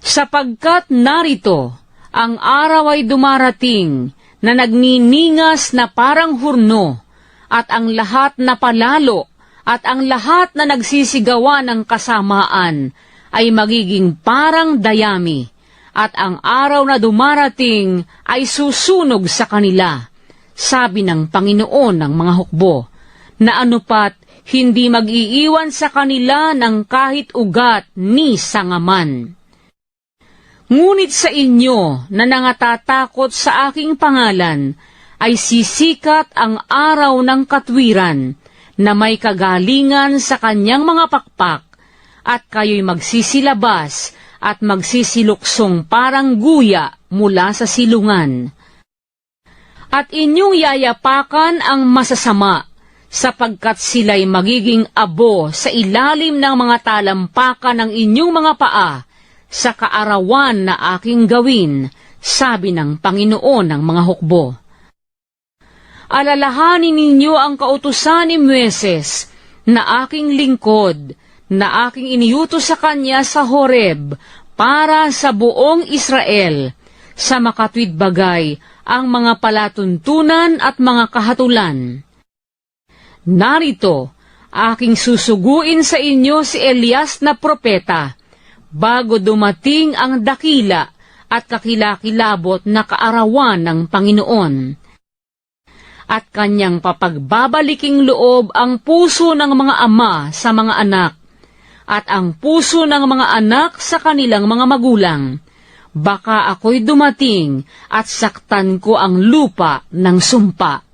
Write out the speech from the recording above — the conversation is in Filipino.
Sapagkat narito, ang araw ay dumarating na nagniningas na parang hurno, at ang lahat na palalo at ang lahat na nagsisigawa ng kasamaan ay magiging parang dayami, at ang araw na dumarating ay susunog sa kanila, sabi ng Panginoon ng mga hukbo, na anupat hindi mag-iiwan sa kanila ng kahit ugat ni sangaman. Ngunit sa inyo na nangatatakot sa aking pangalan, ay sisikat ang araw ng katwiran, na may kagalingan sa kanyang mga pakpak, at kayo'y magsisilabas at magsisiluksong parang guya mula sa silungan. At inyong yayapakan ang masasama, sapagkat sila'y magiging abo sa ilalim ng mga talampakan ng inyong mga paa, sa kaarawan na aking gawin, sabi ng Panginoon ng mga hukbo. Alalahanin ninyo ang kautusan ni Moises, na aking lingkod, na aking iniutos sa kanya sa Horeb, para sa buong Israel, sa makatwid bagay ang mga palatuntunan at mga kahatulan. Narito, aking susuguin sa inyo si Elias na propeta, bago dumating ang dakila at kakilakilabot na kaarawan ng Panginoon. At kanyang papagbabaliking loob ang puso ng mga ama sa mga anak, at ang puso ng mga anak sa kanilang mga magulang. Baka ako'y dumating at saktan ko ang lupa ng sumpa.